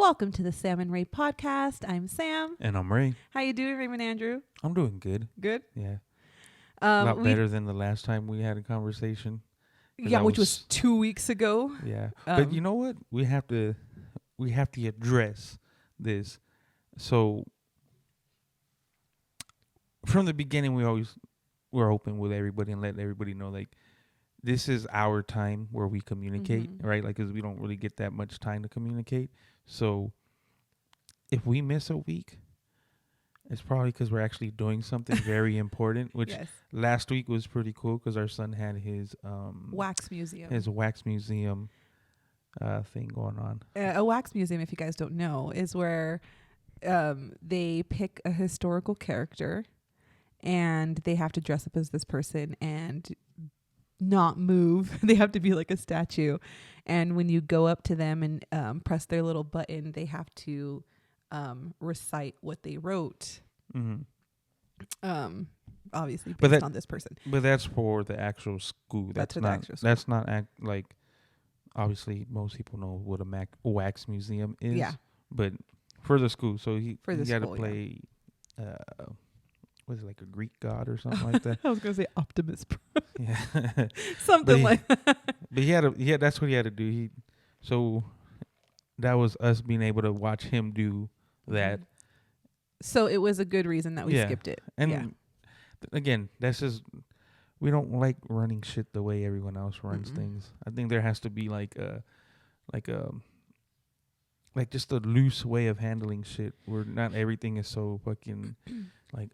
Welcome to the Sam and Ray podcast. I'm Sam. And I'm Ray. How you doing, Raymond Andrew? I'm doing good. Good? Yeah. A lot better than the last time we had a conversation. Yeah, which was 2 weeks ago. Yeah. But you know what? We have to address this. So from the beginning, we're open with everybody and let everybody know, like, this is our time where we communicate, right? Like, because we don't really get that much time to communicate. So if we miss a week, it's probably because we're actually doing something very important, which last week was pretty cool because our son had his wax museum. His wax museum thing going on. A wax museum, if you guys don't know, is where they pick a historical character and they have to dress up as this person and not move. They have to be like a statue. And when you go up to them and press their little button, they have to recite what they wrote. Obviously based on this person. But that's for the actual school. That's not like, obviously most people know what a wax museum is. Yeah. But for the school, so he got to play. Was it like a Greek god or something like that? I was gonna say Optimus Prime. Yeah, something like that. But he had that's what he had to do. So that was us being able to watch him do that. So it was a good reason that we skipped it. And again, that's just, we don't like running shit the way everyone else runs things. I think there has to be like just a loose way of handling shit where not everything is so fucking like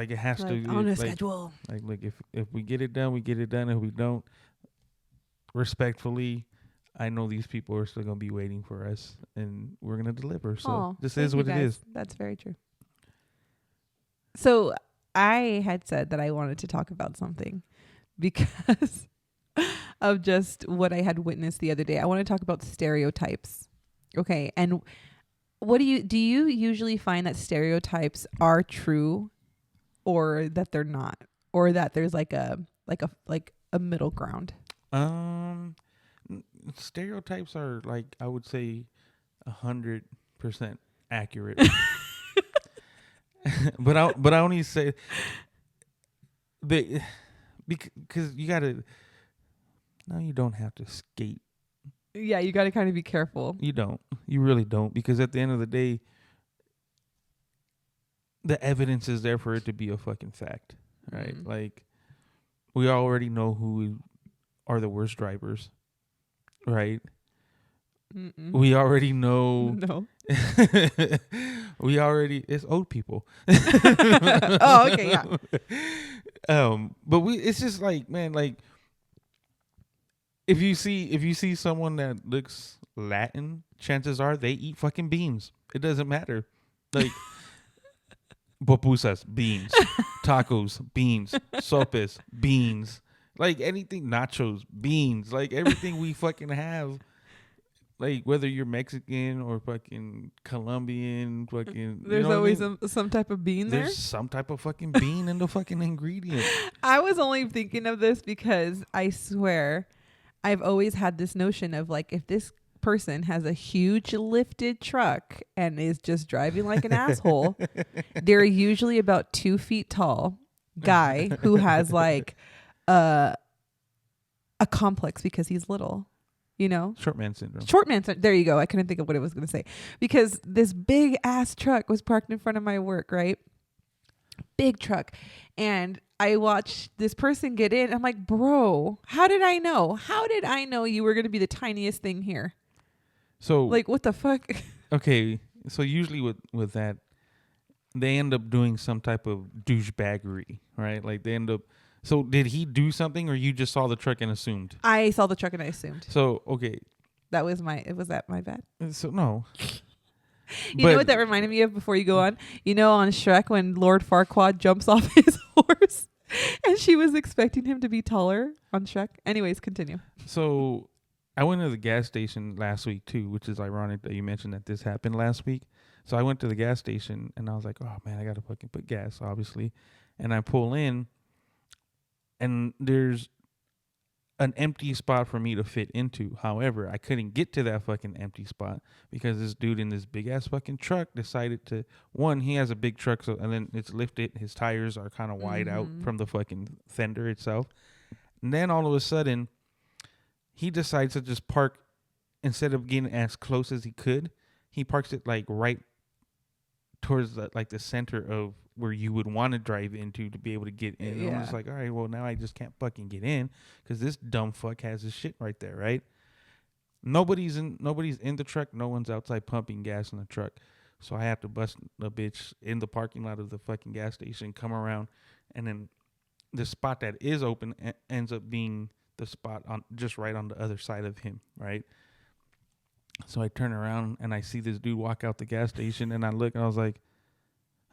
it has to on a schedule. Like if we get it done, we get it done. If we don't, respectfully, I know these people are still gonna be waiting for us, and we're gonna deliver. So this is what it is. That's very true. So I had said that I wanted to talk about something because of just what I had witnessed the other day. I want to talk about stereotypes. Okay, and what do you usually find that stereotypes are true, or that they're not, or that there's like a middle ground? Stereotypes are, like, I would say 100% accurate. but I only say because you gotta. No, you don't have to skate. Yeah, you got to kind of be careful. You don't. You really don't, because at the end of the day, the evidence is there for it to be a fucking fact, right? Like, we already know who are the worst drivers, right? We already know. No. It's old people. Oh, okay, yeah. But it's just like, man, like, if you see someone that looks Latin, chances are they eat fucking beans. It doesn't matter. Like, pupusas, beans. Tacos, beans. Sopes, beans. Like, anything, nachos, beans. Like, everything we fucking have. Like, whether you're Mexican or fucking Colombian, fucking... There's always some type of bean there? There's some type of fucking bean in the fucking ingredient. I was only thinking of this because I swear I've always had this notion of, like, if this person has a huge lifted truck and is just driving like an asshole, they're usually about 2 feet tall guy who has, like, a complex because he's little. You know? Short man syndrome. There you go. I couldn't think of what I was going to say. Because this big ass truck was parked in front of my work, right? Big truck. And I watched this person get in. I'm like, bro, how did I know? How did I know you were going to be the tiniest thing here? So, like, what the fuck? Okay. So usually with that, they end up doing some type of douchebaggery, right? Like, they end up... So did he do something, or you just saw the truck and assumed? I saw the truck and I assumed. So, okay. Was that my bad? So, no. You know what that reminded me of before you go on? You know, on Shrek, when Lord Farquaad jumps off his horse and she was expecting him to be taller on Shrek. Anyways, continue. So I went to the gas station last week too, which is ironic that you mentioned that this happened last week. So I went to the gas station and I was like, oh man, I got to fucking put gas, obviously. And I pull in. And there's an empty spot for me to fit into. However, I couldn't get to that fucking empty spot because this dude in this big ass fucking truck decided to, one, he has a big truck, so, and then it's lifted, his tires are kind of wide out from the fucking fender itself. And then all of a sudden, he decides to just park, instead of getting as close as he could, he parks it like right towards the center of where you would want to drive into to be able to get in. And I'm just like, all right, well, now I just can't fucking get in because this dumb fuck has his shit right there, right? Nobody's in the truck. No one's outside pumping gas in the truck. So I have to bust a bitch in the parking lot of the fucking gas station, come around, and then the spot that is open ends up being the spot on just right on the other side of him, right? So I turn around and I see this dude walk out the gas station, and I look and I was like,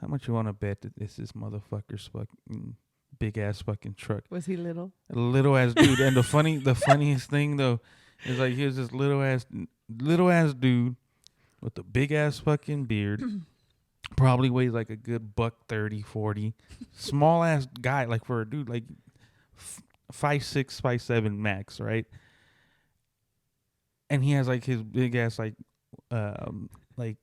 how much you want to bet that this motherfucker's fucking big ass fucking truck? Was he little? A little ass dude. And the funniest thing though is like, here's this little ass dude with a big ass fucking beard. Probably weighs like a good $130, $140. Small ass guy, like for a dude like 5'6", 5'7" max, right? And he has like his big ass like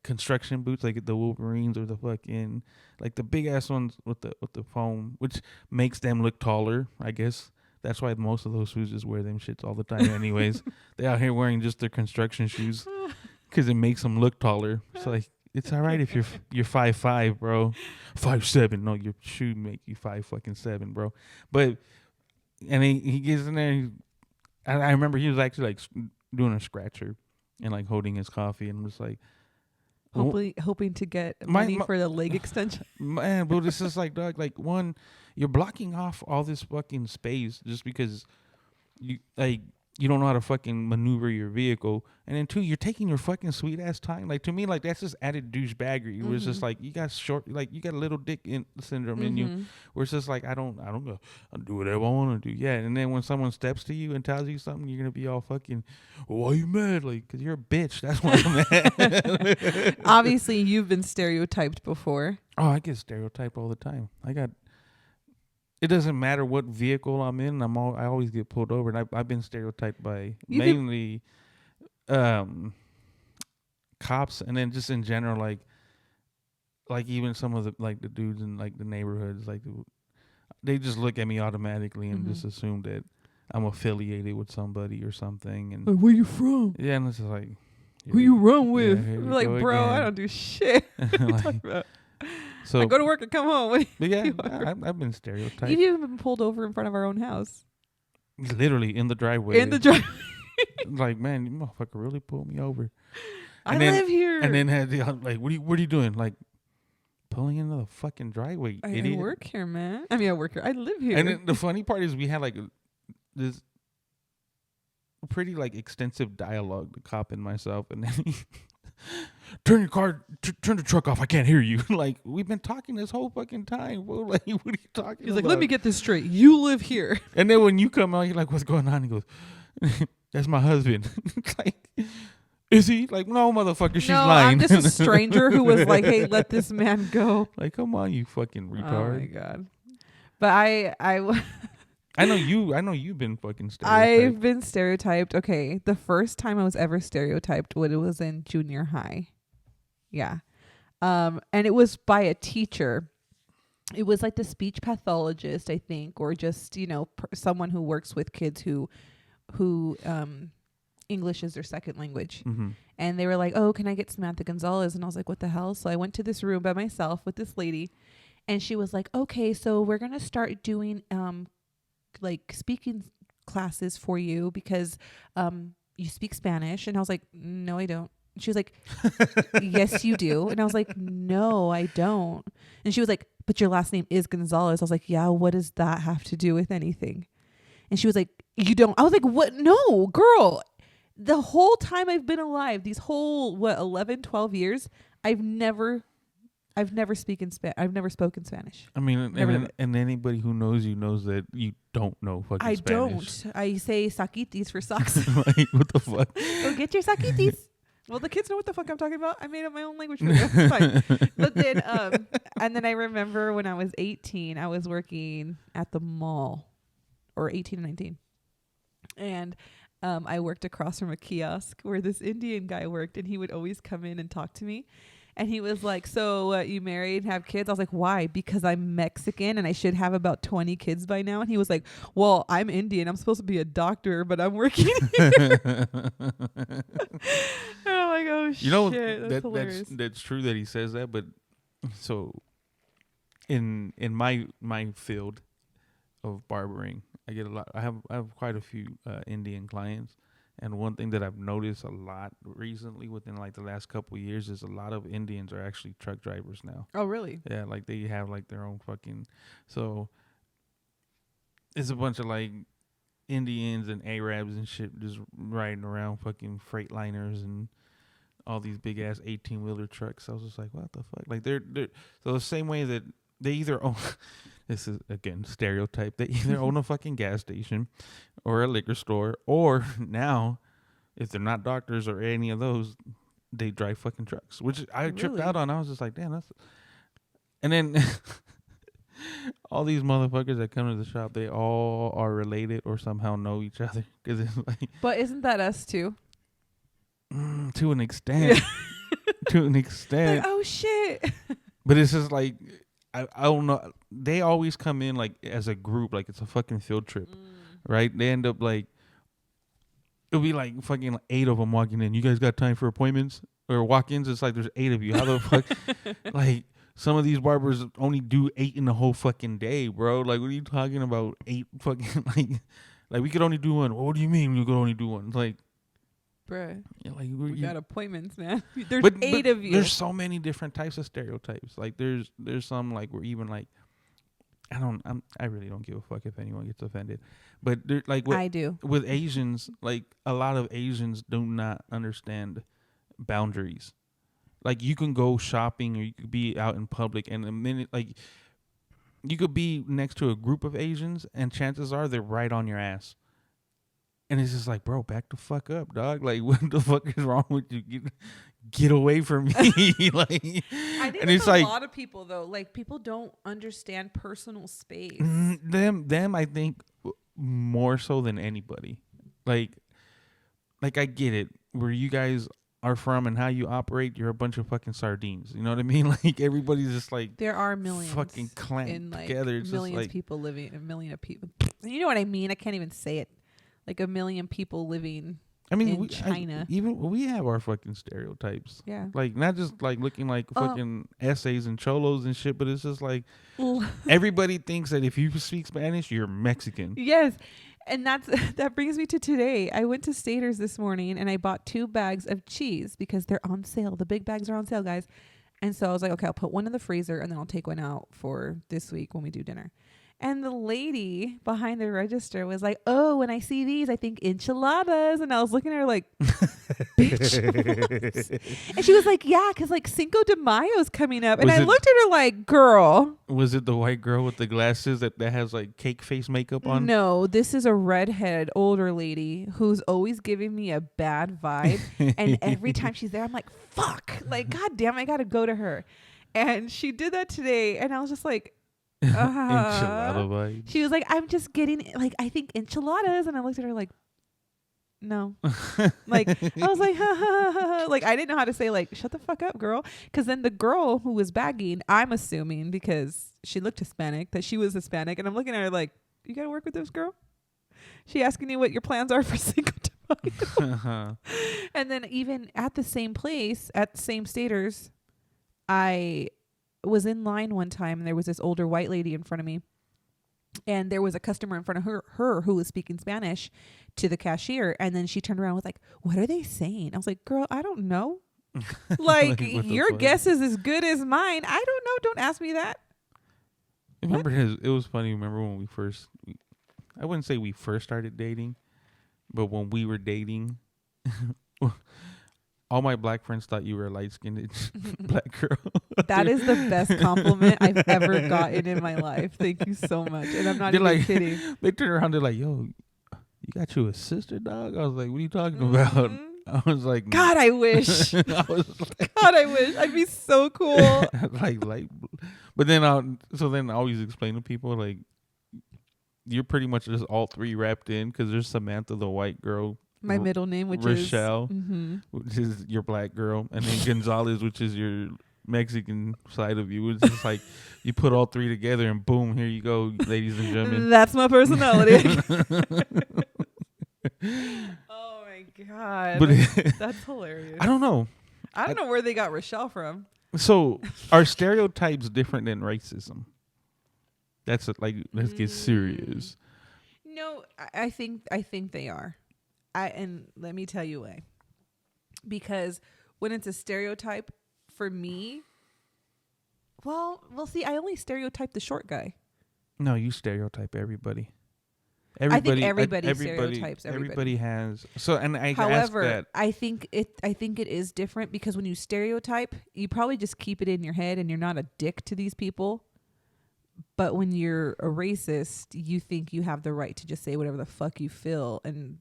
construction boots, like the Wolverines or the fucking like the big ass ones with the foam, which makes them look taller. I guess that's why most of those shoes just wear them shits all the time. Anyways, they out here wearing just their construction shoes because it makes them look taller. It's like, it's all right if you're 5'5", bro, 5'7". No, your shoe make you 5'7", bro. But and he gets in there. And I remember he was actually like doing a scratcher and like holding his coffee, and was like, hoping to get money for the leg extension. Man, but it's just like, dog, like, one, you're blocking off all this fucking space just because you don't know how to fucking maneuver your vehicle. And then two, you're taking your fucking sweet ass time. Like, to me, like, that's just added douchebaggery. Where it's just like, you got you got a little dick in syndrome in you. Where it's just like, I don't go, I'll do whatever I want to do. Yeah. And then when someone steps to you and tells you something, you're going to be all fucking, why are you mad? Like, because you're a bitch. That's why I'm mad. Obviously, you've been stereotyped before. Oh, I get stereotyped all the time. It doesn't matter what vehicle I'm in. I always get pulled over, and I've been stereotyped by mainly cops, and then just in general, like even some of the dudes in like the neighborhoods, like they just look at me automatically and just assume that I'm affiliated with somebody or something. And like, where you from? Yeah, and it's like, who you run with? Yeah, I'm like, bro, again. I don't do shit. What are you talking about? So I go to work and come home. But yeah, I've been stereotyped. You've even been pulled over in front of our own house. Literally in the driveway. Like, man, you motherfucker really pulled me over. I live here. And then had like, what are you doing? Like, pulling into the fucking driveway, idiot. I work here, man. I mean, I work here. I live here. And then the funny part is we had like this pretty like extensive dialogue, the cop and myself, and then he turn the truck off. I can't hear you. Like, we've been talking this whole fucking time, bro. Like, what are you talking about? He's like, let me get this straight. You live here. And then when you come out, you're like, what's going on? He goes, that's my husband. Like, is he? Like, no, motherfucker, she's lying. I'm just a stranger who was like, hey, let this man go. Like, come on, you fucking retard. Oh my God. But I know you've been fucking stereotyped. I've been stereotyped. Okay, the first time I was ever stereotyped, when it was in junior high. Yeah. And it was by a teacher. It was like the speech pathologist, I think, or just, someone who works with kids who English is their second language. And they were like, oh, can I get Samantha Gonzalez? And I was like, what the hell? So I went to this room by myself with this lady, and she was like, okay, so we're going to start doing like speaking classes for you because you speak Spanish. And I was like, no, I don't. She was like, yes, you do. And I was like, no, I don't. And she was like, but your last name is Gonzalez. I was like, yeah, what does that have to do with anything? And she was like, you don't. I was like, what? No, girl. The whole time I've been alive, these whole 11, 12 years, I've never spoken Spanish. I mean, and anybody who knows you knows that you don't know fucking Spanish. Don't. I say saquitis for socks. Like, what the fuck? Go get your saquitis. Well, the kids know what the fuck I'm talking about. I made up my own language for them. It's fine. But then, and then I remember when I was 18, I was working at the mall, or 18 and 19. And I worked across from a kiosk where this Indian guy worked, and he would always come in and talk to me. And he was like, so you married and have kids? I was like, why? Because I'm Mexican and I should have about 20 kids by now. And he was like, well, I'm Indian. I'm supposed to be a doctor, but I'm working here. And I'm like, oh, You know, shit. that's true that he says that. But so in my field of barbering, I get a lot. I have quite a few Indian clients. And one thing that I've noticed a lot recently within like the last couple of years is a lot of Indians are actually truck drivers now. Oh, really? Yeah, like they have like their own fucking, so it's a bunch of like Indians and Arabs and shit just riding around fucking Freightliners and all these big ass 18-wheeler trucks. I was just like, what the fuck? Like they're so the same way that they either own this is again stereotype, they either own a fucking gas station or a liquor store, or now if they're not doctors or any of those, they drive fucking trucks, which I tripped out on. I was just like, damn, that's, and then all these motherfuckers that come to the shop, they all are related or somehow know each other, because it's like, But isn't that us too? to an extent. To an extent. Like, oh shit. But it's just like, I don't know. They always come in like as a group, like it's a fucking field trip, right? They end up like, it'll be like fucking like 8 of them walking in. You guys got time for appointments or walk-ins? It's like there's 8 of you. How the fuck? Like some of these barbers only do 8 in the whole fucking day, bro. Like what are you talking about? 8 fucking like we could only do one. What do you mean you could only do one? It's like, bruh, like we got appointments, man. There's but 8 of you. There's so many different types of stereotypes. Like there's some like where even like I really don't give a fuck if anyone gets offended, but like I do with Asians. Like a lot of Asians do not understand boundaries. Like you can go shopping or you could be out in public, and the minute like you could be next to a group of Asians, and chances are they're right on your ass. And it's just like, bro, back the fuck up, dog. Like, what the fuck is wrong with you? Get away from me. Like, I think and it's it's like, a lot of people though. Like, people don't understand personal space. Them, I think more so than anybody. Like I get it. Where you guys are from and how you operate, you're a bunch of fucking sardines. You know what I mean? Like everybody's just like, there are millions fucking clamped in like together. It's millions just like, of people living. A million of people. You know what I mean? I can't even say it. Like a million people living. I mean, in China. Even we have our fucking stereotypes. Yeah. Like not just like looking like fucking essays and cholos and shit, but it's just like everybody thinks that if you speak Spanish, you're Mexican. Yes. And that brings me to today. I went to Staters this morning and I bought 2 bags of cheese because they're on sale. The big bags are on sale, guys. And so I was like, okay, I'll put one in the freezer and then I'll take one out for this week when we do dinner. And the lady behind the register was like, oh, when I see these, I think enchiladas. And I was looking at her like, bitch. And she was like, yeah, because like Cinco de Mayo's coming up. And I looked at her like, girl. Was it the white girl with the glasses that has like cake face makeup on? No, this is a redhead older lady who's always giving me a bad vibe. And every time she's there, I'm like, fuck. Like, God damn, I got to go to her. And she did that today. And I was just like, enchilada vibe. She was like, I'm just getting like, I think enchiladas. And I looked at her like, no. Like, I was like, ha, ha, ha, ha. Like, I didn't know how to say like, shut the fuck up, girl. Because then the girl who was bagging, I'm assuming because she looked Hispanic, that she was Hispanic. And I'm looking at her like, you got to work with this girl? She asking you what your plans are for Cinco de Mayo. And then even at the same place, at the same Staters, I was in line one time and there was this older white lady in front of me. And there was a customer in front of her who was speaking Spanish to the cashier. And then she turned around and was like, what are they saying? I was like, girl, I don't know. Like, your guess is as good as mine. I don't know. Don't ask me that. Remember it was funny. Remember when we first, I wouldn't say we first started dating, but when we were dating, all my black friends thought you were a light-skinned black girl. That is the best compliment I've ever gotten in my life. Thank you so much. And I'm not even like, kidding. They turn around, they're like, yo, you got you a sister, dog? I was like, what are you talking about? I was like, God, I wish. I was like, God, I wish. I'd be so cool. like, but then I always explain to people, like, you're pretty much just all three wrapped in because there's Samantha, the white girl. My middle name, which Rochelle, is which is your black girl, and then Gonzalez, which is your Mexican side of you. It's just like you put all three together and boom, here you go, ladies and gentlemen. That's my personality. Oh my God. But that's hilarious. I don't know. I don't know where they got Rochelle from. So are stereotypes different than racism? That's let's get serious. No, I think they are. And let me tell you why. Because when it's a stereotype, for me, well, see, I only stereotype the short guy. No, you stereotype everybody. I think everybody stereotypes everybody. Everybody has. So, and however, ask that. I think it is different because when you stereotype, you probably just keep it in your head and you're not a dick to these people. But when you're a racist, you think you have the right to just say whatever the fuck you feel and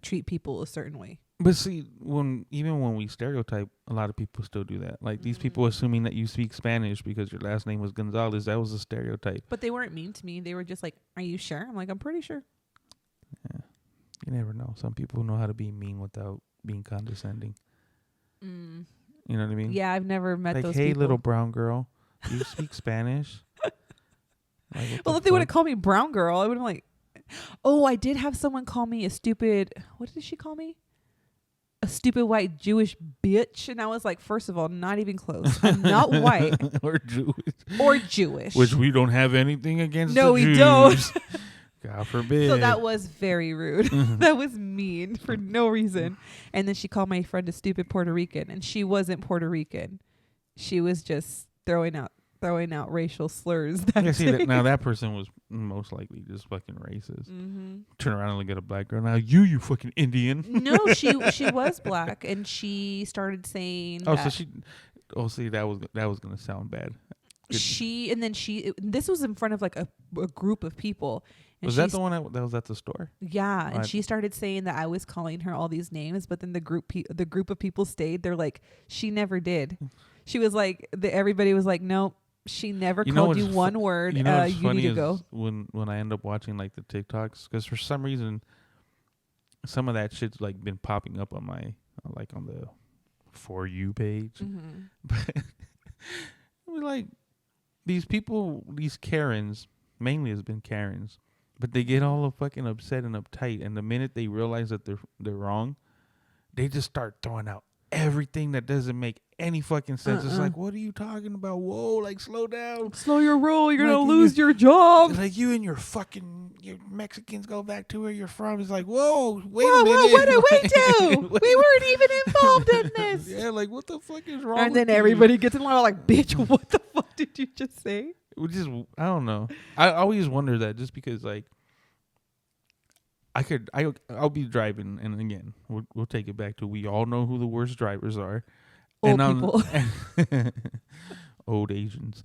treat people a certain way. But see, even when we stereotype, a lot of people still do that. Like these people assuming that you speak Spanish because your last name was Gonzalez, that was a stereotype. But they weren't mean to me. They were just like, "Are you sure?" I'm like, "I'm pretty sure." Yeah, you never know. Some people know how to be mean without being condescending. You know what I mean? Yeah, I've never met those people. Hey, little brown girl, do you speak Spanish? Well, if they would have called me brown girl, I would have like, oh, I did have someone call me a stupid, what did she call me? A stupid white Jewish bitch. And I was like, first of all, not even close. I'm not white. Or Jewish. Which we don't have anything against. No, the Jews. we don't. God forbid. So that was very rude. That was mean for no reason. And then she called my friend a stupid Puerto Rican. And she wasn't Puerto Rican. She was just throwing out racial slurs. Now that person was most likely just fucking racist. Turn around and look at a black girl. Now you fucking Indian. No, she was black, and she started saying. See, that was gonna sound bad. This was in front of like a group of people. And was that the one that was at the store? Yeah, and she started saying that I was calling her all these names, but then the group of people stayed. They're like, she never did. She was like, everybody was like, nope. She never called you one word. You need to go. When I end up watching like the TikToks, because for some reason, some of that shit's like been popping up on my on the For You page. But like these people, these Karens, mainly has been Karens, but they get all fucking upset and uptight, and the minute they realize that they're wrong, they just start throwing out everything that doesn't make any fucking sense. It's like, what are you talking about? Whoa, like slow down. Slow your roll. You're going to lose your job. Like you and your Mexicans go back to where you're from. It's like, whoa, wait a minute. Whoa, what did we do? We weren't even involved in this. Yeah, like what the fuck is wrong and then everybody gets in line like, bitch, what the fuck did you just say? I don't know. I always wonder that just because like I'll be driving, and again, we'll take it back to we all know who the worst drivers are. Old people. Old Asians.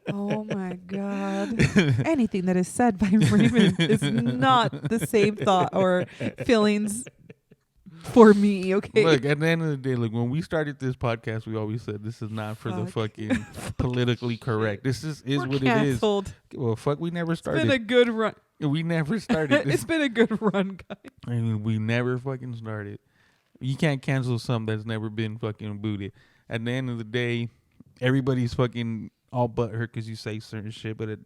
Oh my God. Anything that is said by Raymond is not the same thought or feelings for me, okay? Look, at the end of the day, look, when we started this podcast, we always said this is not for the fucking politically correct. This is what canceled. It is. Well, fuck, we never started. It's been a good run. We never started this. It's been a good run, guys. I mean, we never fucking started. You can't cancel something that's never been fucking booted. At the end of the day, everybody's fucking all butthurt because you say certain shit, but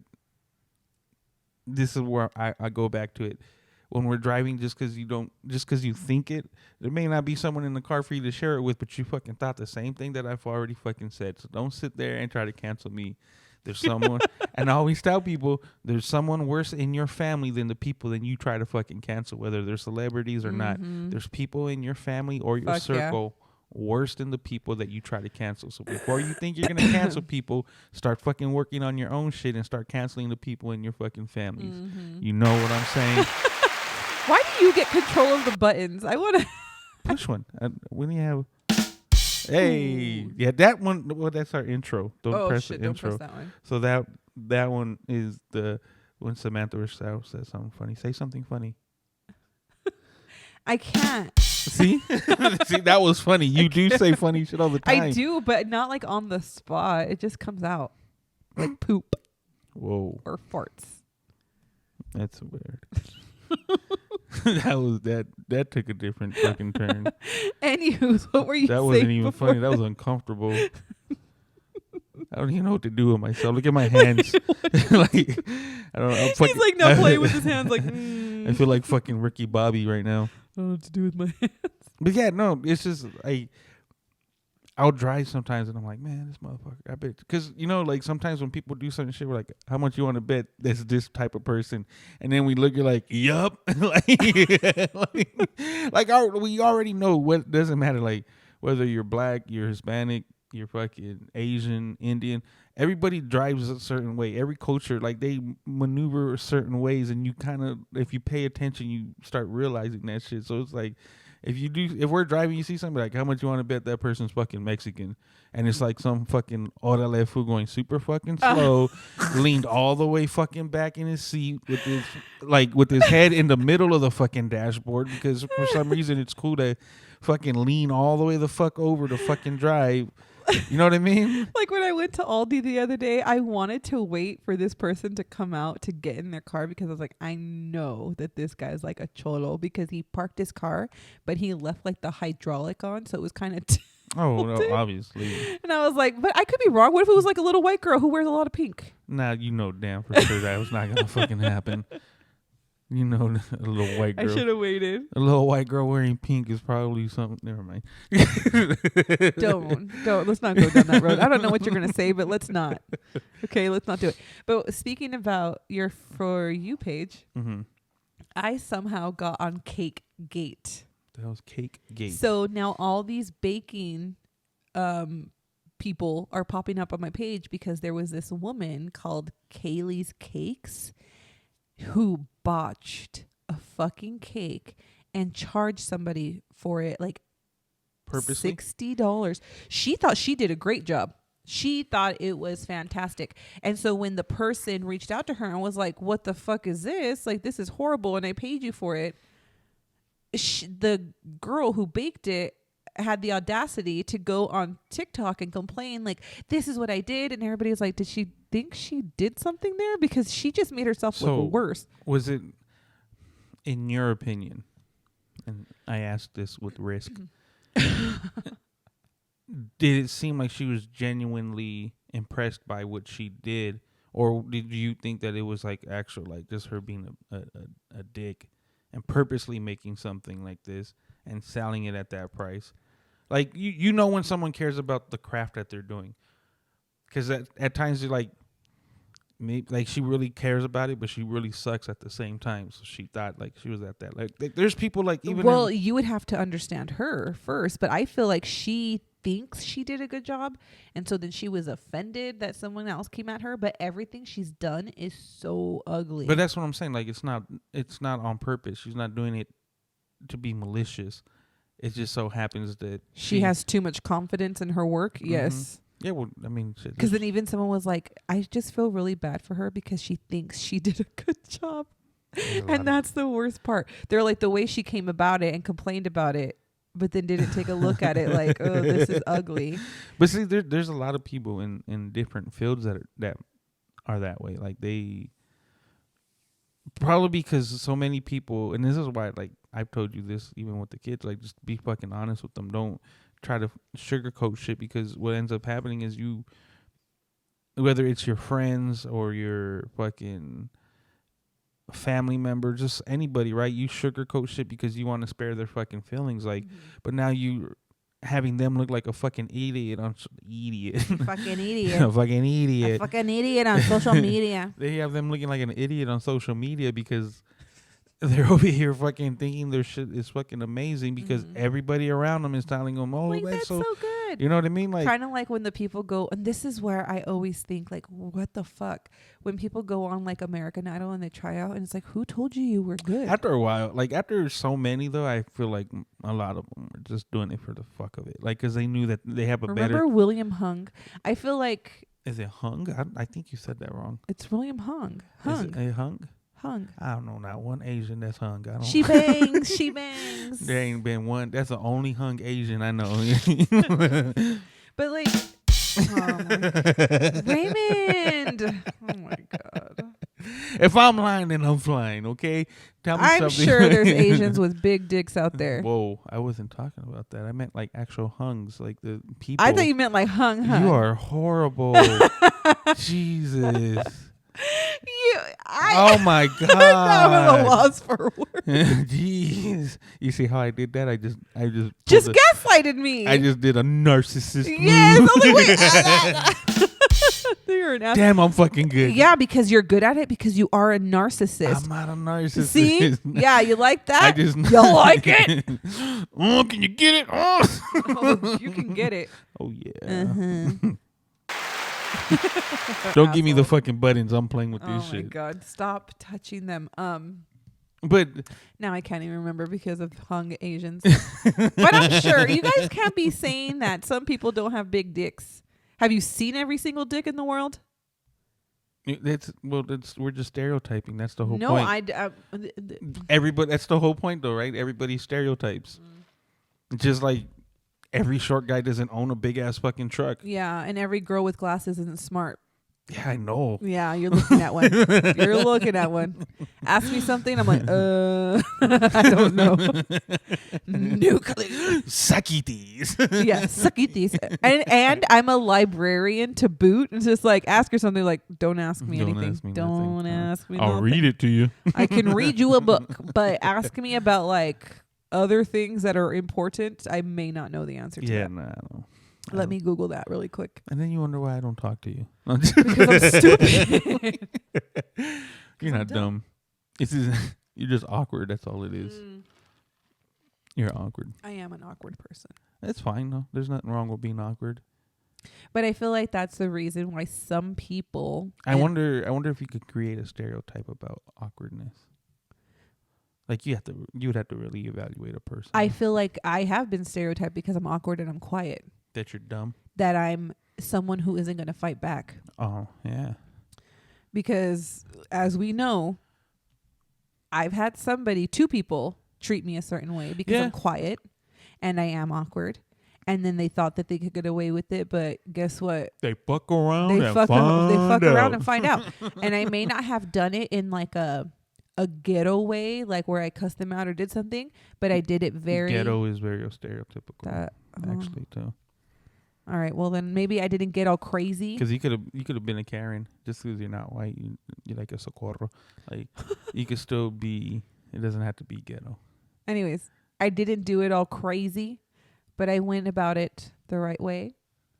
this is where I go back to it. When we're driving, just because you think it, there may not be someone in the car for you to share it with, but you fucking thought the same thing that I've already fucking said. So don't sit there and try to cancel me. There's someone, and I always tell people, there's someone worse in your family than the people that you try to fucking cancel, whether they're celebrities or not. There's people in your family or your circle worse than the people that you try to cancel. So before you think you're going to cancel people, start fucking working on your own shit and start canceling the people in your fucking families. You know what I'm saying? Why do you get control of the buttons? I want to push one. When you have... Hey, yeah, that one. Well, that's our intro. Don't press the intro. Don't press that one. So that one is when Samantha Rochelle says something funny. Say something funny. I can't. See, that was funny. You do say funny shit all the time. I do, but not like on the spot. It just comes out like poop. Whoa. Or farts. That's weird. That took a different fucking turn. Anywho, what were you saying? That wasn't even before funny. That was uncomfortable. I don't even know what to do with myself. Look at my hands. Like, I don't know. He's like not playing with his hands. Like, I feel like fucking Ricky Bobby right now. I don't know what to do with my hands. But yeah, no, it's just I'll drive sometimes and I'm like, man, this motherfucker, I bet. Because, you know, like sometimes when people do certain shit, we're like, how much you want to bet that's this type of person? And then we look, you're like, yup. We already know what doesn't matter. Like, whether you're black, you're Hispanic, you're fucking Asian, Indian, everybody drives a certain way. Every culture, like they maneuver certain ways. And you kind of, if you pay attention, you start realizing that shit. So it's like, if we're driving, you see somebody like, how much you want to bet that person's fucking Mexican? And it's like some fucking orale fool going super fucking slow, leaned all the way fucking back in his seat with his head in the middle of the fucking dashboard, because for some reason it's cool to fucking lean all the way the fuck over to fucking drive. You know what I mean? Like when I went to Aldi the other day, I wanted to wait for this person to come out to get in their car, because I was like, I know that this guy's like a cholo, because he parked his car, but he left like the hydraulic on. So it was kind of Oh, no, obviously. And I was like, but I could be wrong. What if it was like a little white girl who wears a lot of pink? Nah, you know damn for sure that was not going to fucking happen. You know, a little white girl. I should have waited. A little white girl wearing pink is probably something. Never mind. Don't. Let's not go down that road. I don't know what you're going to say, but let's not. Okay, let's not do it. But speaking about your For You page, I somehow got on Cake Gate. That was Cake Gate. So now all these baking people are popping up on my page, because there was this woman called Kaylee's Cakes who botched a fucking cake and charged somebody for it like purposely $60. She thought she did a great job. She thought it was fantastic. And so when the person reached out to her and was like, what the fuck is this? Like, this is horrible, and I paid you for it. The girl who baked it had the audacity to go on TikTok and complain, like, this is what I did. And everybody's like, did she think she did something there? Because she just made herself look worse. Was it, in your opinion, and I asked this with risk, did it seem like she was genuinely impressed by what she did? Or did you think that it was like actual, like just her being a dick and purposely making something like this and selling it at that price? Like, you know when someone cares about the craft that they're doing. Because at times you're like, maybe like she really cares about it, but she really sucks at the same time. So she thought like she was at that. Like there's people like even. Well, you would have to understand her first, but I feel like she thinks she did a good job, and so then she was offended that someone else came at her. But everything she's done is so ugly. But that's what I'm saying. Like it's not on purpose. She's not doing it to be malicious. It just so happens that she has too much confidence in her work. Yes. Yeah, well, I mean, because then even someone was like, I just feel really bad for her because she thinks she did a good job. And that's the worst part. They're like, the way she came about it and complained about it, but then didn't take a look at it like, oh, this is ugly. But see, there's a lot of people in different fields that are that way. Like they probably because so many people, and this is why, like I've told you this even with the kids, like just be fucking honest with them. Don't try to sugarcoat shit, because what ends up happening is you, whether it's your friends or your fucking family member, just anybody, right? You sugarcoat shit because you want to spare their fucking feelings. Like, but now you having them look like a fucking idiot on fucking idiot. A fucking idiot. A fucking idiot on social media. They have them looking like an idiot on social media because they're over here fucking thinking their shit is fucking amazing because everybody around them is telling them, oh, like, that's so good. You know what I mean? Like, kind of like when the people go, and this is where I always think, like, what the fuck? When people go on like American Idol and they try out, and it's like, who told you were good? After a while, like after so many though, I feel like a lot of them were just doing it for the fuck of it, like because they knew that they have a better. Remember William Hung? I feel like. Is it Hung? I think you said that wrong. It's William Hung. Is it a Hung? Hung. I don't know, not one Asian that's hung. I don't. She bangs. She bangs. There ain't been one. That's the only hung Asian I know. But like, Raymond. Oh my God. If I'm lying, then I'm flying. Okay, tell me I'm something. sure there's Asians with big dicks out there. Whoa, I wasn't talking about that. I meant like actual hungs, like the people. I thought you meant like hung. You are horrible. Jesus. Oh my God. I'm at a loss for words. Jeez. You see how I did that? I just gaslighted me. I just did a narcissist yes. move. I was like, wait. You're an Damn, I'm fucking good. Yeah, because you're good at it because you are a narcissist. I'm not a narcissist. See? Yeah, you like that? I just you like it? Oh, can you get it? Oh, oh, you can get it. oh yeah. Don't give me the fucking buttons. I'm playing with this shit. Oh my God. Stop touching them. But now I can't even remember because of hung Asians. But I'm sure you guys can't be saying that some people don't have big dicks. Have you seen every single dick in the world? we're just stereotyping. That's the whole no, point. Everybody. That's the whole point, though, right? Everybody stereotypes. Just like every short guy doesn't own a big ass fucking truck. Yeah, and every girl with glasses isn't smart. Yeah, I know. Yeah, you're looking at one. You're looking at one. Ask me something, I'm like, I don't know. No clue. Sakitis. Yeah, suckities. And I'm a librarian to boot. It's just like, ask her something like, don't ask me anything. Don't ask me I'll nothing. read it to you. I can read you a book, but ask me about like other things that are important. I may not know the answer to that. Yeah, no, I don't. Let me Google that really quick. And then you wonder why I don't talk to you. Because I'm stupid. You're not dumb. You're just awkward. That's all it is. You're awkward. I am an awkward person. That's fine, though. There's nothing wrong with being awkward. But I feel like that's the reason why some people... I wonder if you could create a stereotype about awkwardness. Like you would have to really evaluate a person. I feel like I have been stereotyped because I'm awkward and I'm quiet. That you're dumb. That I'm someone who isn't going to fight back. Oh, yeah. Because as we know, I've had two people treat me a certain way because I'm quiet and I am awkward. And then they thought that they could get away with it, but guess what? They fuck around They fuck around and find out. And I may not have done it in like a ghetto way, like where I cussed them out or did something, but I did it very... Ghetto is very stereotypical, actually, too. All right, well then maybe I didn't get all crazy. Because you could have been a Karen just because you're not white. You're like a Socorro. Like you could still be. It doesn't have to be ghetto. Anyways, I didn't do it all crazy, but I went about it the right way,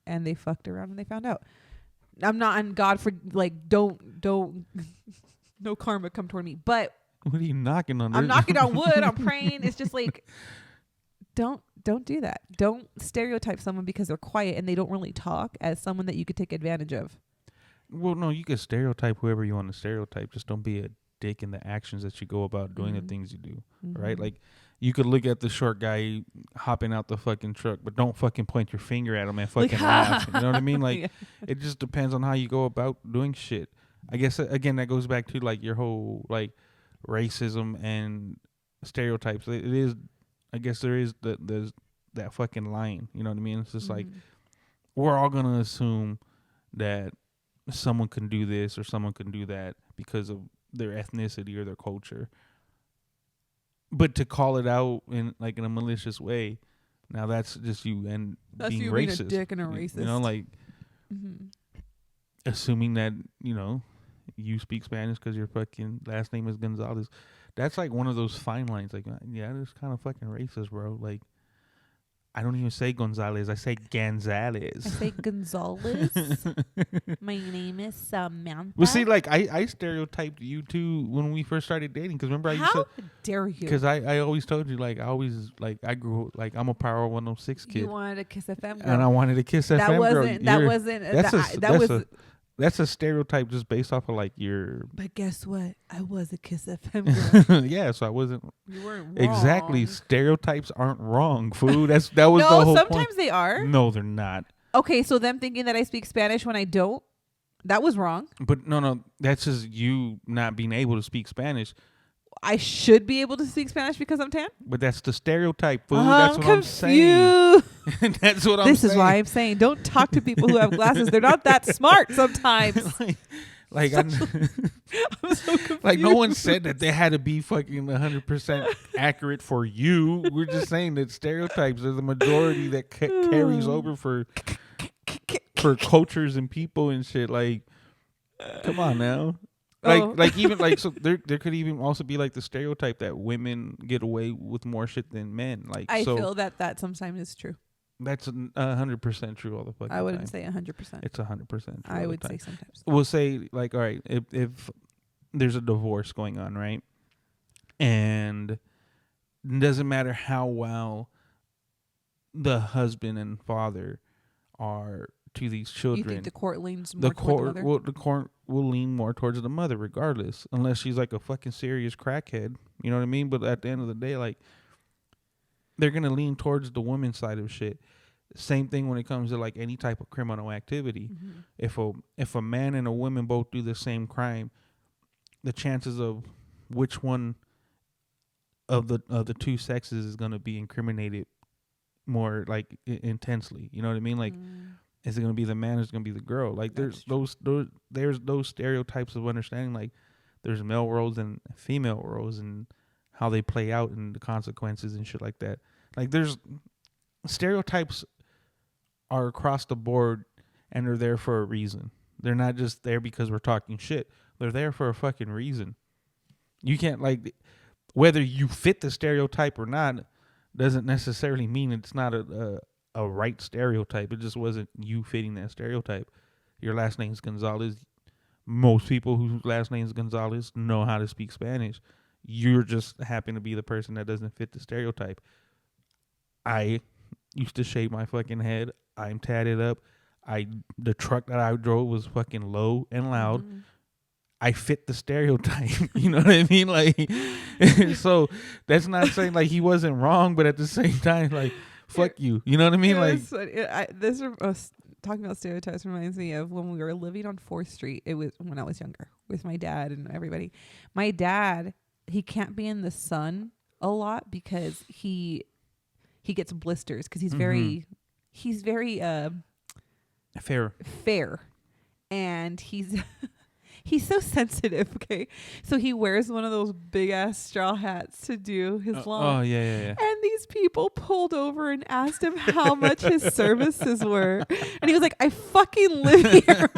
and they fucked around and they found out. I'm not on God for like don't no karma come toward me. But what are you knocking on? I'm knocking on wood. I'm praying. It's just like don't do that. Don't stereotype someone because they're quiet and they don't really talk as someone that you could take advantage of. Well, no, you could stereotype whoever you want to stereotype. Just don't be a dick in the actions that you go about doing the things you do, right? Like you could look at the short guy hopping out the fucking truck, but don't fucking point your finger at him and fucking laugh. You know what I mean? Like it just depends on how you go about doing shit. I guess again that goes back to like your whole like racism and stereotypes. It is. I guess there's that fucking line. You know what I mean? It's just like we're all gonna assume that someone can do this or someone can do that because of their ethnicity or their culture. But to call it out in like in a malicious way, now that's just you and that's being you racist. Being a dick and a racist. You know, like assuming that you speak Spanish because your fucking last name is Gonzalez. That's like one of those fine lines. Like, yeah, that's kind of fucking racist, bro. Like, I don't even say Gonzalez. I say Gonzalez. I say Gonzalez. My name is Samantha. Well, see, like, I stereotyped you too when we first started dating. Because remember, How dare you? Because I always told you, like, I grew, like, I'm a Power 106 kid. You wanted to kiss FM girl. And I wanted to kiss FM girl. That's a stereotype just based off of like your. But guess what? I was a Kiss FM girl. Yeah, so I wasn't. You weren't wrong. Exactly. Stereotypes aren't wrong, fool. That was the whole point. No, sometimes they are. No, they're not. Okay, so them thinking that I speak Spanish when I don't, that was wrong. But no, that's just you not being able to speak Spanish. I should be able to speak Spanish because I'm tan. But that's the stereotype, fool. That's what I'm saying. That's what I'm saying. This is why I'm saying don't talk to people who have glasses. They're not that smart sometimes. I'm so like no one said that they had to be fucking 100% accurate for you. We're just saying that stereotypes are the majority that carries over for cultures and people and shit. Like, come on now. Like even like so there could even also be like the stereotype that women get away with more shit than men. Like I feel that sometimes is true. That's 100% true all the fucking time. I wouldn't say 100%. It's 100% true. I would say sometimes. We'll say like, all right, if there's a divorce going on, right, and it doesn't matter how well the husband and father are to these children. You think the court leans more toward the mother? The court will lean more towards the mother regardless, unless she's like a fucking serious crackhead. You know what I mean? But at the end of the day, like, they're going to lean towards the woman's side of shit. Same thing when it comes to like any type of criminal activity. Mm-hmm. If a man and a woman both do the same crime, the chances of which one of the two sexes is going to be incriminated more like intensely. You know what I mean? Like, is it going to be the man or is it going to be the girl? Like, there's those stereotypes of understanding. Like, there's male roles and female roles and how they play out and the consequences and shit like that. Like, there's stereotypes are across the board and they're there for a reason. They're not just there because we're talking shit. They're there for a fucking reason. You can't, like, whether you fit the stereotype or not doesn't necessarily mean it's not a right stereotype. It just wasn't you fitting that stereotype. Your last name's Gonzalez. Most people whose last name's Gonzalez know how to speak Spanish. You're just happen to be the person that doesn't fit the stereotype. I used to shave my fucking head. I'm tatted up. The truck that I drove was fucking low and loud. Mm-hmm. I fit the stereotype. You know what I mean? Like, so that's not saying like he wasn't wrong, but at the same time, like, fuck you. You know what I mean? Like, talking about stereotypes reminds me of when we were living on 4th Street. It was when I was younger with my dad and everybody. My dad, he can't be in the sun a lot because he gets blisters because he's very fair, and he's so sensitive. Okay, so he wears one of those big ass straw hats to do his lawn. Oh yeah. And these people pulled over and asked him how much his services were, and he was like, "I fucking live here."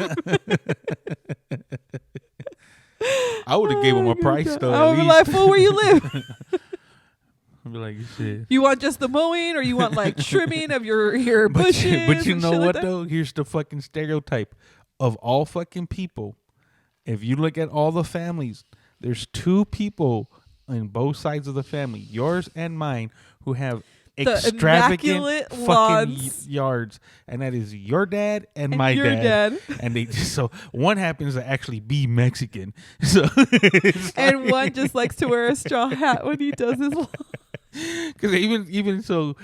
I would have gave him a price though. I would be like, "Fool, where you live?" I'd be like, shit. You want just the mowing, or you want like trimming of your bushes? But you know what like though? Here's the fucking stereotype of all fucking people. If you look at all the families, there's 2 people on both sides of the family, yours and mine, who have extravagant fucking yards, and that is your dad and my dad. And they just, so one happens to actually be Mexican, so and one just likes to wear a straw hat when he does his lawn. Because even so,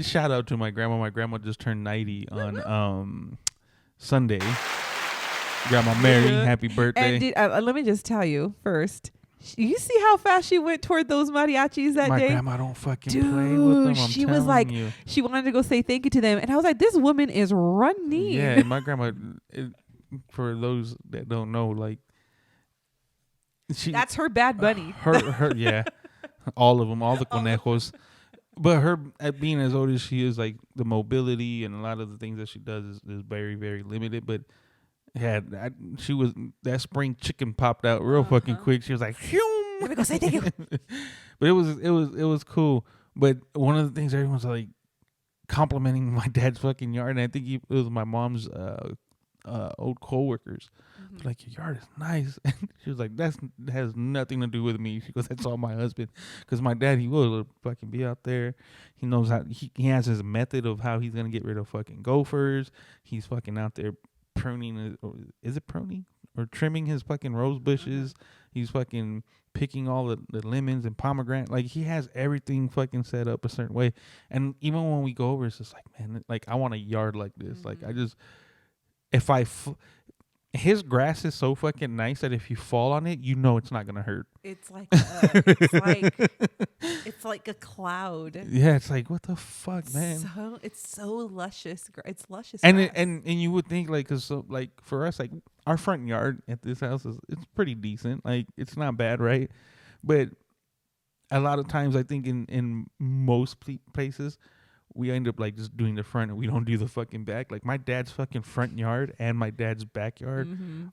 shout out to my grandma. My grandma just turned 90 on Sunday. Grandma Mary, happy birthday. And let me just tell you first. You see how fast she went toward those mariachis that my day? My grandma don't fucking play with them. She was like, she wanted to go say thank you to them. And I was like, this woman is running. Yeah, my grandma, for those that don't know, like, that's her Bad Bunny. Her yeah. All of them, all the conejos. But her, at being as old as she is, like, the mobility and a lot of the things that she does is very, very limited. But that spring chicken popped out real fucking quick. She was like, "Phew." Let me go say thank you. But it was cool. But one of the things everyone's like complimenting my dad's fucking yard, and I think it was my mom's old coworkers. Mm-hmm. Like, your yard is nice. And she was like, that has nothing to do with me. She goes, that's all my husband. Because my dad, he will fucking be out there. He knows how, he has his method of how he's going to get rid of fucking gophers. He's fucking out there pruning, is it pruning? Or trimming his fucking rose bushes. He's fucking picking all the lemons and pomegranate. Like, he has everything fucking set up a certain way. And even when we go over, it's just like, man, like, I want a yard like this. Mm-hmm. Like, I just, his grass is so fucking nice that if you fall on it, you know it's not gonna hurt. It's like it's like a cloud. Yeah, it's like, what the fuck, man. So it's so luscious. It's luscious. And grass. and you would think like, 'cause so like for us, like our front yard at this house it's pretty decent. Like it's not bad, right? But a lot of times, I think in most places, we end up like just doing the front and we don't do the fucking back. Like my dad's fucking front yard and my dad's backyard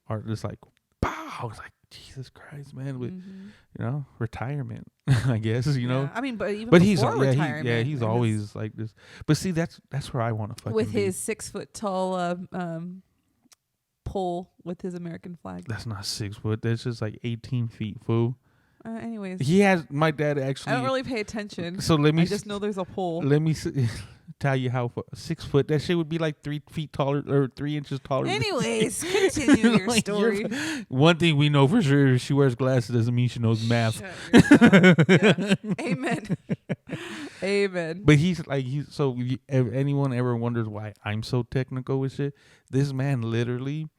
are just like, pow! I was like, Jesus Christ, man! With you know, retirement, I guess, you know. I mean, but even But he's before retirement, he's always like this. But see, that's where I want to fucking with be. his 6 foot tall pole with his American flag. That's not 6 foot. That's just like 18 feet, fool. Anyways, He has my dad actually. I don't really pay attention. So let me I just know there's a pole. Let me tell you how 6 foot. That shit would be like 3 feet taller or 3 inches taller. Anyways, continue your Like, story. One thing we know for sure: she wears glasses doesn't mean she knows math. Shut your mouth. Yeah. Amen. Amen. But he's like so. If anyone ever wonders why I'm so technical with shit, this man literally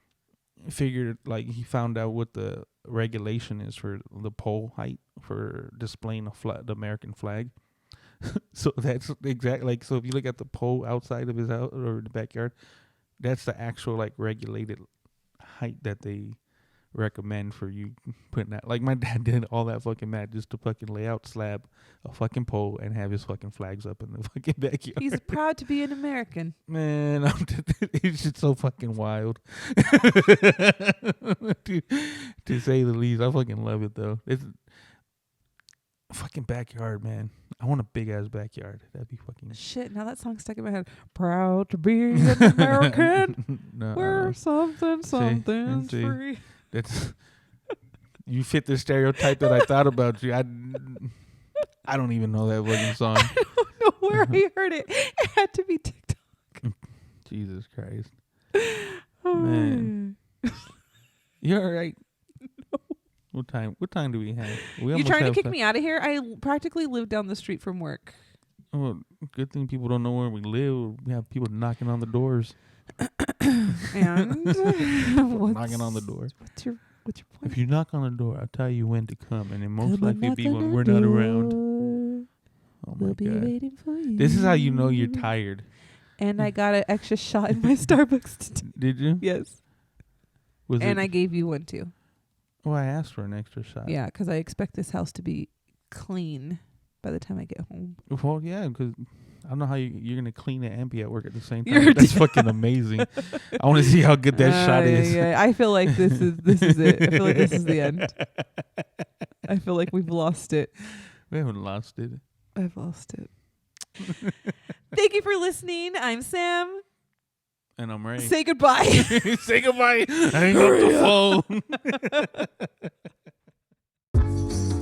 figured like he found out what the regulation is for the pole height for displaying the American flag. So that's exactly like, so if you look at the pole outside of his house or the backyard, that's the actual like regulated height that they recommend for you putting that. Like my dad did all that fucking math just to fucking lay out slab a fucking pole and have his fucking flags up in the fucking backyard. He's proud to be an American. Man, it's just so fucking wild. to say the least. I fucking love it though. It's a fucking backyard, man. I want a big ass backyard. That'd be fucking Shit, now that song's stuck in my head. Proud to be an American. No, We're something, something see. free. That's you fit the stereotype that I thought about you. I don't even know that fucking song. I don't know where I heard it. It had to be TikTok. Jesus Christ. Oh, Man. You all right? No. What time do we have? You trying to kick me out of here? I practically live down the street from work. Oh, good thing people don't know where we live. We have people knocking on the doors. And Knocking on the door. What's your point? If you knock on the door, I'll tell you when to come, and it most Come and likely knock be on when the we're not around. door. Oh my We'll be God. waiting for you. This is how you know you're tired. And I got an extra shot in my Starbucks today. Did you? Yes. And I gave you one too. Oh, I asked for an extra shot. Yeah, because I expect this house to be clean by the time I get home. Well, yeah, because I don't know how you're going to clean it and be at work at the same time. You're That's fucking amazing. I want to see how good that shot is. Yeah. I feel like this is it. I feel like this is the end. I feel like we've lost it. We haven't lost it. I've lost it. Thank you for listening. I'm Sam. And I'm Ray. Say goodbye. Say goodbye. Hang up the phone.